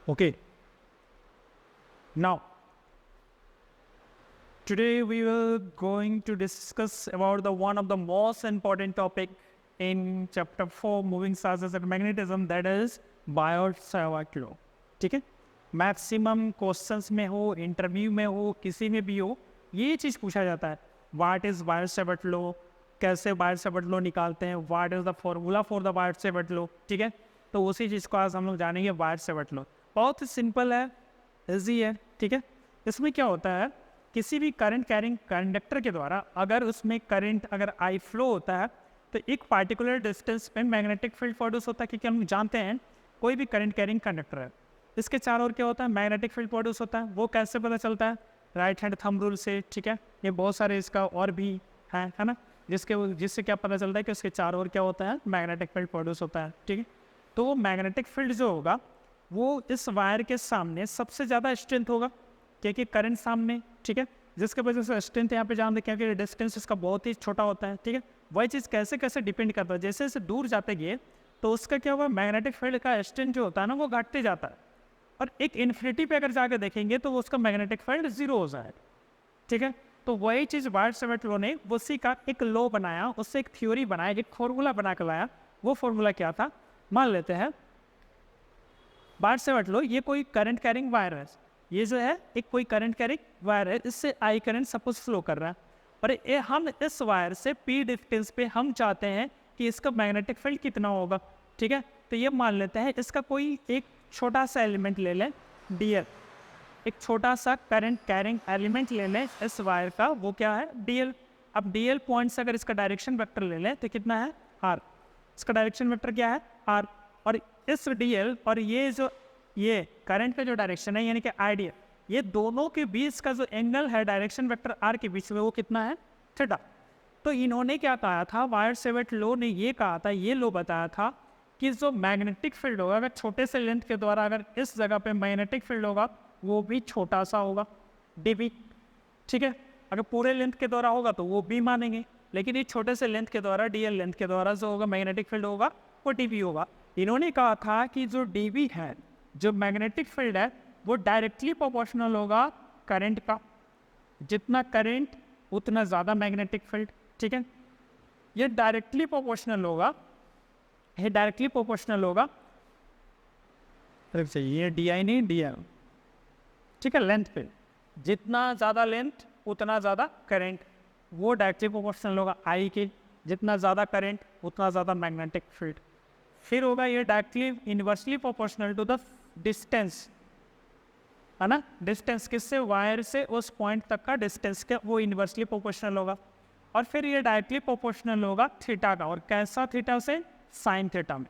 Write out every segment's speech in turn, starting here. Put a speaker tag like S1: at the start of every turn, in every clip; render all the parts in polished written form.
S1: Okay, now today we were going to discuss about the one of the most important topic in chapter 4 moving charges and magnetism, that is Biot-Savart law. ठीक है, maximum questions में हो, interview में हो, किसी में भी हो, ये चीज़ पूछा जाता है. व्हाट इज बायोट-सावर्ट लॉ, कैसे बायोट-सावर्ट लॉ निकालते हैं, what is the formula for the Biot-Savart law. ठीक है, तो उसी चीज़ को आज हम लोग जानेंगे. बायोट-सावर्ट लॉ बहुत ही सिंपल है, ईजी है. ठीक है, इसमें क्या होता है, किसी भी करंट कैरिंग कंडक्टर के द्वारा अगर उसमें करंट अगर आई फ्लो होता है तो एक पार्टिकुलर डिस्टेंस पे मैग्नेटिक फील्ड प्रोड्यूस होता है. क्योंकि हम जानते हैं कोई भी करंट कैरिंग कंडक्टर है, इसके चारों ओर क्या होता है, मैग्नेटिक फील्ड प्रोड्यूस होता है. वो कैसे पता चलता है, राइट हैंड थंब रूल से. ठीक है, ये बहुत सारे इसका और भी है ना, जिससे क्या पता चलता है कि उसके चारों ओर क्या होता है, मैग्नेटिक फील्ड प्रोड्यूस होता है. ठीक है, तो वो मैग्नेटिक फील्ड जो होगा वो इस वायर के सामने सबसे ज़्यादा स्ट्रेंथ होगा क्योंकि करंट सामने. ठीक है, जिसके वजह से स्ट्रेंथ यहाँ पे जान दें क्योंकि डिस्टेंस इसका बहुत ही छोटा होता है. ठीक है, वही चीज़ कैसे कैसे डिपेंड करता है, जैसे जैसे दूर जाते गए तो उसका क्या होगा, मैग्नेटिक फील्ड का स्ट्रेंथ जो होता है ना वो घटते जाता है. और एक इन्फिनिटी पे अगर जाकर देखेंगे तो उसका मैग्नेटिक फील्ड जीरो हो जाएगा. ठीक है, तो वही चीज़ बायोट-सावर्ट लॉ ने उसी का एक लॉ बनाया, उससे एक थ्योरी बनाया, एक फॉर्मूला बना कर लाया. वो फॉर्मूला क्या था, मान लेते हैं बायोट-सावर्ट लॉ, ये कोई करंट कैरिंग वायर है. ये जो है एक कोई करंट कैरिंग वायर है, इससे आई करंट सपोज फ्लो कर रहा है. और ये हम इस वायर से पी डिस्टेंस पे हम चाहते हैं कि इसका मैग्नेटिक फील्ड कितना होगा. ठीक है, तो ये मान लेते हैं इसका कोई एक छोटा सा एलिमेंट ले लें, डीएल. एक छोटा सा करंट कैरिंग एलिमेंट ले लें इस वायर का, वो क्या है, डीएल. अब डीएल पॉइंट से अगर इसका डायरेक्शन वेक्टर ले लें तो कितना है, आर. इसका डायरेक्शन वेक्टर क्या है, आर. और इस डीएल और ये करंट का जो डायरेक्शन है यानी कि आइडियल, ये दोनों के बीच का जो एंगल है डायरेक्शन वेक्टर आर के बीच में, वो कितना है, थीटा. तो इन्होंने क्या कहा था, बायोट-सावर्ट लॉ ने ये कहा था, ये लॉ बताया था कि जो मैग्नेटिक फील्ड होगा अगर छोटे से लेंथ के द्वारा अगर इस जगह पे मैग्नेटिक फील्ड होगा वो भी छोटा सा होगा, डीबी. ठीक है, अगर पूरे लेंथ के द्वारा होगा तो वो भी मानेंगे, लेकिन ये छोटे से लेंथ के द्वारा, डीएल लेंथ के द्वारा जो होगा मैग्नेटिक फील्ड होगा वो डीबी होगा. इन्होंने कहा था कि जो डीबी है, जो मैग्नेटिक फील्ड है, वो डायरेक्टली प्रोपोर्शनल होगा करंट का. जितना करंट उतना ज़्यादा मैग्नेटिक फील्ड. ठीक है, ये डायरेक्टली प्रोपोर्शनल होगा, ये डायरेक्टली प्रोपोर्शनल होगा. ये डी आई नहीं, डी एल. ठीक है, लेंथ पे जितना ज़्यादा लेंथ उतना ज़्यादा करंट, वो डायरेक्टली प्रोपोर्शनल होगा आई के. जितना ज़्यादा करंट उतना ज़्यादा मैग्नेटिक फील्ड. फिर होगा ये directly inversely proportional to the distance, है ना. डिस्टेंस किससे, वायर से उस पॉइंट तक का डिस्टेंस का, वो इन्वर्सली प्रोपोर्शनल होगा. और फिर ये डायरेक्टली प्रोपोर्शनल होगा थीटा का. और कैसा थीटा से, साइन थीटा में.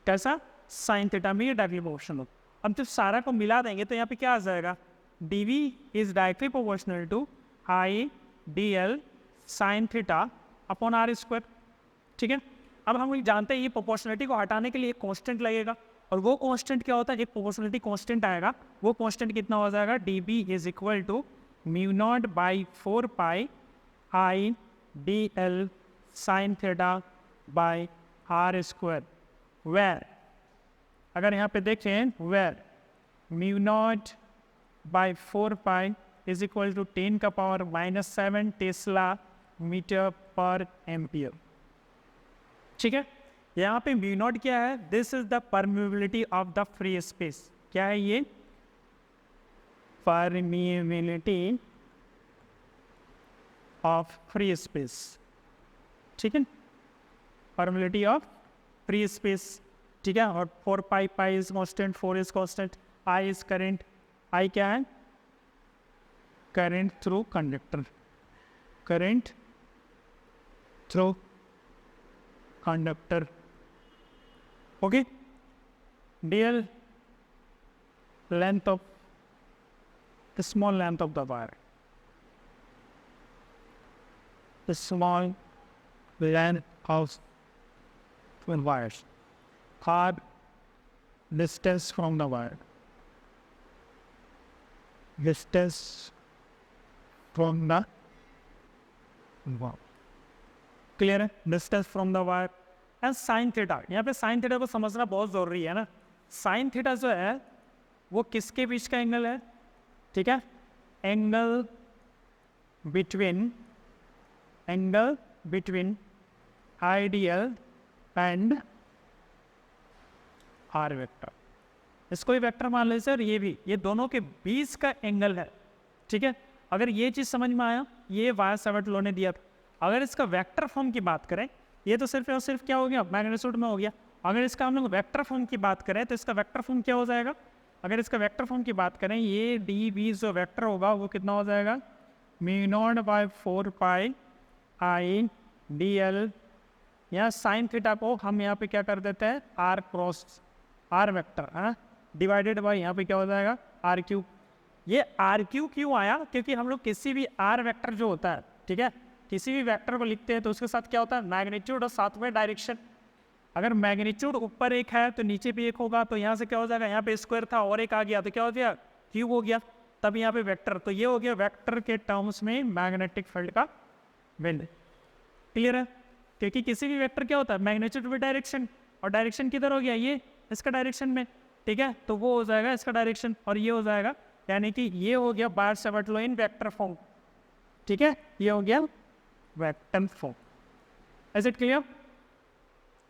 S1: कैसा, साइन थीटा में ये डायरेक्टली प्रोपोर्शनल होगा. अब जब सारा को मिला देंगे तो यहाँ पे क्या आ जाएगा, D V is directly proportional to I D L sine theta upon R square. ठीक है, अब हम लोग जानते हैं ये प्रोपोर्शनलिटी को हटाने के लिए एक कांस्टेंट लगेगा, और वो कांस्टेंट क्या होता है, एक प्रोपोर्शनलिटी कांस्टेंट आएगा. वो कांस्टेंट कितना हो जाएगा, D B is equal to mu naught by 4 pi I D L sine theta by R square. Where अगर यहाँ पे देखें, where mu naught by 4 pi is equal to 10 का power -7 tesla metre per ampere. ठीक है, यहाँ पे mu naught क्या है, this is the permeability of the free space. क्या है ये, परमिबिलिटी ऑफ फ्री स्पेस. ठीक है, परमिबिलिटी ऑफ फ्री स्पेस. ठीक है, और 4 pi, pi is constant, 4 is constant, I is current. I क्या है, current through conductor, current through conductor. Okay, dl length of the small length of the wire, the small length of twin wires, or distance from the wire, distance from the wire. Clear है, distance from the wire. And sine theta, यहाँ पे sine theta को समझना बहुत ज़रूरी है ना. Sine theta जो है वो किसके बीच का एंगल है, ठीक है, angle between I D L and R vector. इसको भी वेक्टर मान लीजिए सर, ये दोनों के बीच का एंगल है, ठीक है। अगर ये चीज़ समझ में आया, ये बायर-सावर्त लॉ ने दिया था। अगर इसका वेक्टर फॉर्म की बात करें, ये तो सिर्फ और सिर्फ क्या हो गया, मैग्नीट्यूड में हो गया। अगर इसका हम लोग वेक्टर फॉर्म की बात करें तो इसका वेक्टर फॉर्म क्या हो जाएगा, अगर इसका वेक्टर फॉर्म की बात करें, ये डी बी जो वेक्टर होगा वो कितना हो जाएगा, μ0/4 पाई आई डी एल, यहाँ साइन थीटा को हम यहाँ पे क्या कर देते हैं, आर क्रॉस आर वेक्टर है ना, डिवाइडेड बाई यहाँ पे क्या हो जाएगा, आर क्यू। ये आर क्यू क्यों आया, क्योंकि हम लोग किसी भी आर वेक्टर जो होता है, ठीक है, किसी भी वेक्टर को लिखते हैं तो उसके साथ क्या होता है, मैग्नीट्यूड और साथ में डायरेक्शन। अगर मैग्नीट्यूड ऊपर एक है तो नीचे भी एक होगा, तो यहाँ से क्या हो जाएगा, यहाँ पे स्क्वायर था और एक आ गया तो क्या हो गया, क्यूब हो गया, तब यहाँ पे वेक्टर। तो ये हो गया वेक्टर के टर्म्स में मैग्नेटिक फील्ड का वैल्यू। क्लियर है, क्योंकि किसी भी वेक्टर क्या होता है, मैग्नीट्यूड विद डायरेक्शन, और डायरेक्शन किधर हो गया, ये इसका डायरेक्शन में, ठीक है, तो वो हो जाएगा इसका डायरेक्शन और ये हो जाएगा, यानी कि ये हो गया बायर-सावर्त लॉ इन वेक्टर फॉर्म, ठीक है, ये हो गया vector form. Is it clear,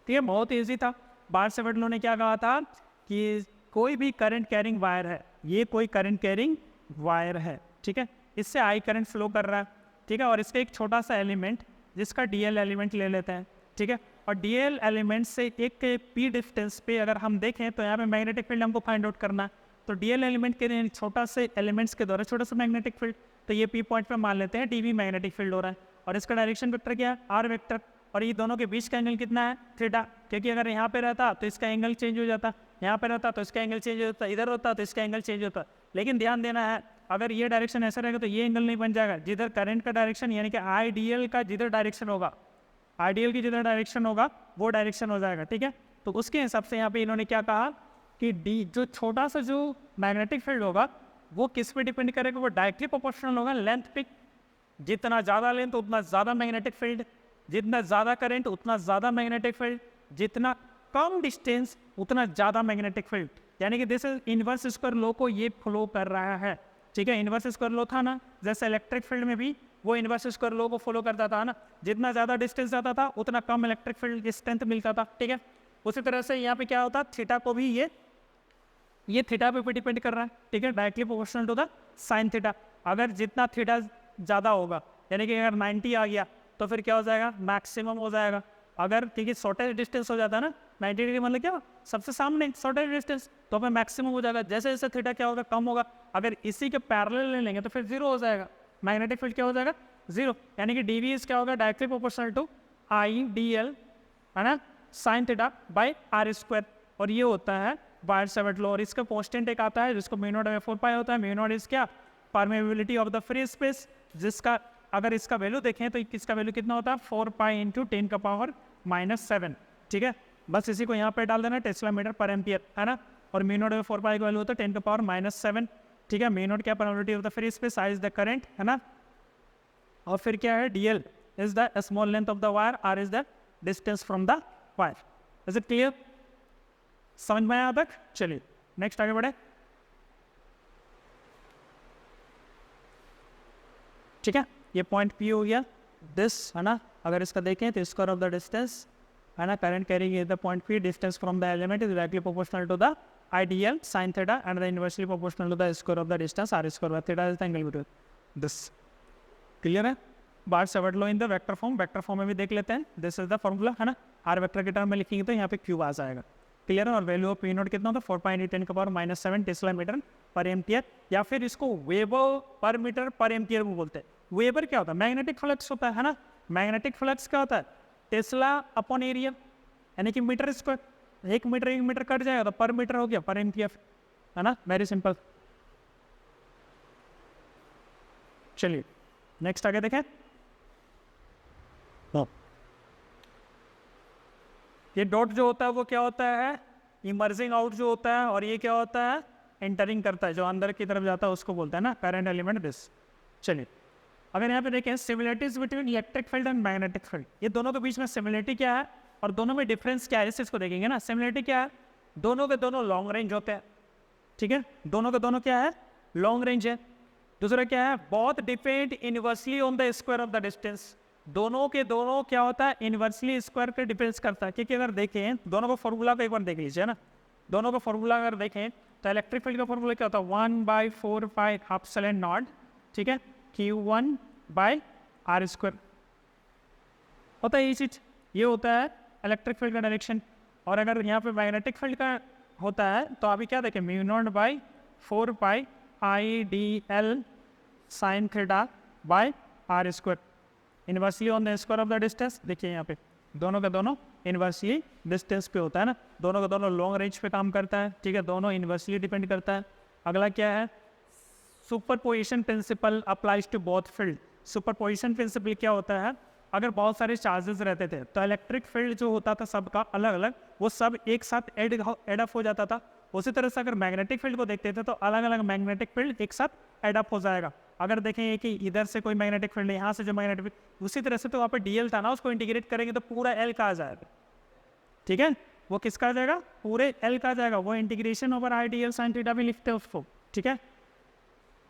S1: ठीक है, बहुत ईजी था। बायर-सावर्त लॉ ने क्या कहा था कि कोई भी करंट कैरिंग वायर है, ये कोई करंट कैरिंग वायर है, ठीक है, इससे आई करंट फ्लो कर रहा है, ठीक है, और इसका एक छोटा सा एलिमेंट जिसका डीएल एलिमेंट ले लेते हैं, ठीक है, और डीएल एलिमेंट से एक पी डिस्टेंस पे अगर हम देखें तो यहाँ पे मैग्नेटिक फील्ड हमको फाइंड आउट करना है। तो डीएल एलिमेंट के छोटा से एलिमेंट्स के द्वारा छोटा सा मैग्नेटिक फील्ड, तो ये पी पॉइंट पे मान लेते हैं डीवी मैग्नेटिक फील्ड हो रहा है, और इसका डायरेक्शन वेक्टर क्या है, आर वेक्टर, और ये दोनों के बीच का एंगल कितना है, थीटा, क्योंकि अगर यहाँ पे रहता तो इसका एंगल चेंज हो जाता, यहाँ पे रहता तो इसका एंगल चेंज होता, इधर होता तो इसका एंगल चेंज होता। लेकिन ध्यान देना है, अगर ये डायरेक्शन ऐसा रहेगा तो ये एंगल नहीं बन जाएगा, जिधर करंट का डायरेक्शन यानी कि आईडीएल का जिधर डायरेक्शन होगा, आईडीएल की जिधर डायरेक्शन होगा वो डायरेक्शन हो जाएगा, ठीक है। तो उसके हिसाब से यहाँ पे इन्होंने क्या कहा कि डी जो छोटा सा जो मैग्नेटिक फील्ड होगा वो किस पे डिपेंड करेगा, वो डायरेक्टली प्रोपोर्शनल होगा लेंथ पे, जितना ज़्यादा लेंथ उतना ज़्यादा मैग्नेटिक फील्ड, जितना ज़्यादा करंट उतना ज़्यादा मैग्नेटिक फील्ड, जितना कम डिस्टेंस उतना ज़्यादा मैग्नेटिक फील्ड, यानी कि this is inverse square law को ये फ्लो कर रहा है, ठीक है। इनवर्स स्क्वायर लॉ था ना, जैसे इलेक्ट्रिक फील्ड में भी वो इनवर्स स्क्वायर लॉ को फॉलो करता था ना, जितना ज़्यादा डिस्टेंस जाता था उतना कम इलेक्ट्रिक फील्ड की स्ट्रेंथ मिलता था, ठीक है। उसी तरह से यहाँ पे क्या होता, थीटा को भी ये थीटा पे डिपेंड कर रहा है, ठीक है, directly proportional to the sine theta. अगर जितना थीटा ज़्यादा होगा, यानी कि अगर 90 आ गया तो फिर क्या हो जाएगा, मैक्सिमम हो जाएगा। अगर क्योंकि शॉर्टेज डिस्टेंस हो जाता है ना, 90 डिग्री मतलब क्या, सबसे सामने शॉर्टेज डिस्टेंस, तो हमें मैक्सिमम हो जाएगा। जैसे जैसे थीटा क्या होगा, कम होगा। अगर इसी के पैरेलल ले लेंगे तो फिर जीरो हो जाएगा, मैग्नेटिक फील्ड क्या हो जाएगा, जीरो, यानी कि डी वी इज क्या होगा, directly proportional to I D L है ना, sine theta by R square, और ये होता है बायर-सावर्त लॉ। और इसका कांस्टेंट एक आता है जिसको μ0/4 पाई होता है। μ0 इज क्या, permeability of the free space, जिसका अगर इसका वैल्यू देखें तो इसका वैल्यू कितना होता है, 4 पाई इंटू 10⁻⁻⁷, ठीक है। बस इसी को यहाँ पे डाल देना, टेस्ला मीटर पर एम्पियर है ना, और μ0/4 पाई का वैल्यू होता है 10⁻⁷, ठीक है। μ0 क्या, permeability of the free space, I is the current है ना, और फिर क्या है, dl is the small length of the wire, r is the distance from the wire. Is it clear, समझ में आया तक? चलिए नेक्स्ट आगे बढ़े, ठीक है। ये पॉइंट P हो गया, दिस है ना, अगर इसका देखें तो स्क्वायर ऑफ द डिस्टेंस है ना, current carrying is the point P, distance from the element is directly proportional to the ideal sine theta and the inversely proportional to the square of the distance r square by theta is the angle between this. Clear है, Biot Savart law in the vector form, vector form में भी देख लेते हैं। This is the formula है ना, are vector के term में लिखेंगे तो यहाँ पे क्यूब आ जाएगा। क्लियर है, और वैल्यू ऑफ P0 कितना होता है, 4 pi into 10⁻⁻⁷ Tesla metre per ampere, या फिर इसको वेबर पर मीटर पर एम्पियर भी बोलते हैं। वेबर क्या होता है, मैग्नेटिक फ्लक्स होता है ना, मैग्नेटिक फ्लक्स क्या होता है, टेस्ला अपॉन एरिया, यानी कि मीटर स्क्वायर, एक मीटर कट जाएगा तो पर मीटर हो गया पर एम्पियर, है ना, वेरी सिंपल। चलिए नेक्स्ट आगे देखें, ये डॉट जो होता है वो क्या होता है, इमर्जिंग आउट जो होता है, और ये क्या होता है, एंटरिंग करता है, जो अंदर की तरफ जाता है उसको बोलते हैं ना करंट एलिमेंट दिस। चलिए अगर यहाँ पे देखें, similarities between electric field and magnetic field, ये दोनों के बीच में सिमिलरिटी क्या है और दोनों में डिफरेंस क्या है, इसको देखेंगे ना। सिमिलरिटी क्या है, दोनों के दोनों लॉन्ग रेंज होते हैं, ठीक है, दोनों का दोनों क्या है, लॉन्ग रेंज है। दूसरा क्या है, both depend inversely on the square of the distance, दोनों के दोनों क्या होता है, इनवर्सली स्क्वायर पे डिपेंड्स करता है। क्योंकि अगर देखें दोनों का फॉर्मूला को एक बार देख लीजिए ना, दोनों का फॉर्मूला अगर देखें तो इलेक्ट्रिक फील्ड का फॉर्मूला क्या होता है, 1/4πε0, ठीक है, Q1/r² होता है। ये चीज ये होता है इलेक्ट्रिक फील्ड का डायरेक्शन। और अगर यहाँ पे मैग्नेटिक फील्ड का होता है तो अभी क्या देखें, μ0/4πIdl sin θ/r², inversely on the square of the distance. देखिए यहाँ पे दोनों का दोनों इनवर्सली डिस्टेंस पे होता है ना, दोनों का दोनों लॉन्ग रेंज पे काम करता है, ठीक है, दोनों इनवर्सली डिपेंड करता है। अगला क्या है, superposition principle applies to both field. Superposition principle क्या होता है, अगर बहुत सारे चार्जेस रहते थे तो इलेक्ट्रिक फील्ड जो होता था सबका अलग अलग, वो सब एक साथ एड अप हो जाता था। उसी तरह से अगर मैग्नेटिक फील्ड को देखते थे तो अलग अलग मैग्नेटिक फील्ड एक साथ एड अप हो जाएगा। अगर देखें कि इधर से कोई मैग्नेटिक फील्ड है, यहाँ से जो मैग्नेटिक फील्ड, उसी तरह से तो वहाँ पे डीएल था ना, उसको इंटीग्रेट करेंगे तो पूरा एल का आ जाएगा, ठीक है, वो किसका आ जाएगा, पूरे एल का आ जाएगा, वो integration over I D L sine theta भी लिखते हैं उसको, ठीक है।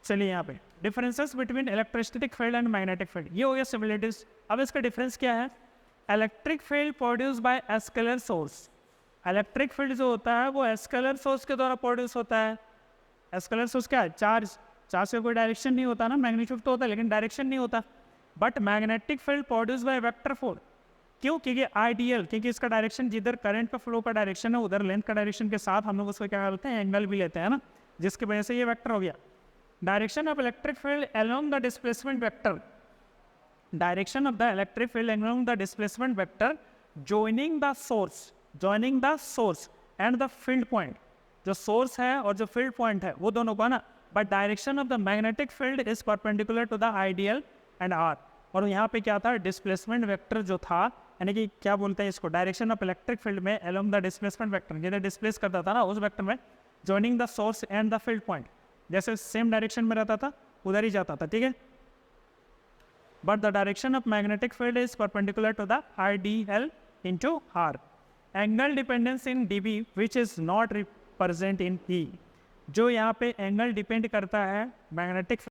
S1: चलिए यहाँ पे differences between electrostatic field and magnetic field, ये हो गया सिमिलरिटीज। अब इसका डिफरेंस क्या है, electric field produce by scalar source, electric field जो होता है वो एस्केलर सोर्स के द्वारा प्रोड्यूस होता है। एस्केलर सोर्स क्या है, चार्ज, चार्ज का कोई डायरेक्शन नहीं होता ना, मैग्नीट्यूड तो होता है लेकिन डायरेक्शन नहीं होता। But magnetic field produce by vector force, क्यों, क्योंकि आइडियल, क्योंकि इसका डायरेक्शन जिधर करंट का फ्लो का डायरेक्शन है उधर लेंथ का डायरेक्शन के साथ हम लोग उसको क्या करते हैं, एंगल भी लेते हैं ना, जिसकी वजह से ये वेक्टर हो गया। Direction of electric field along the displacement vector, direction of the electric field along the displacement vector joining the source and the field point, जो सोर्स है और जो फील्ड पॉइंट है वो दोनों को है ना। But direction of the magnetic field is perpendicular to the I D L and R, और यहाँ पे क्या था, डिस्प्लेसमेंट वेक्टर जो था, यानी कि क्या बोलते हैं इसको, डायरेक्शन ऑफ इलेक्ट्रिक फील्ड में अलोंग द डिस्प्लेसमेंट वेक्टर, जिधर डिस्प्लेस करता था ना उस वेक्टर में joining the source and the field point, जैसे सेम डायरेक्शन में रहता था उधर ही जाता था, ठीक है। But the direction of magnetic field is perpendicular to the I D L into R. Angle dependence in D B which is not represent in E, जो यहाँ पे एंगल डिपेंड करता है मैग्नेटिक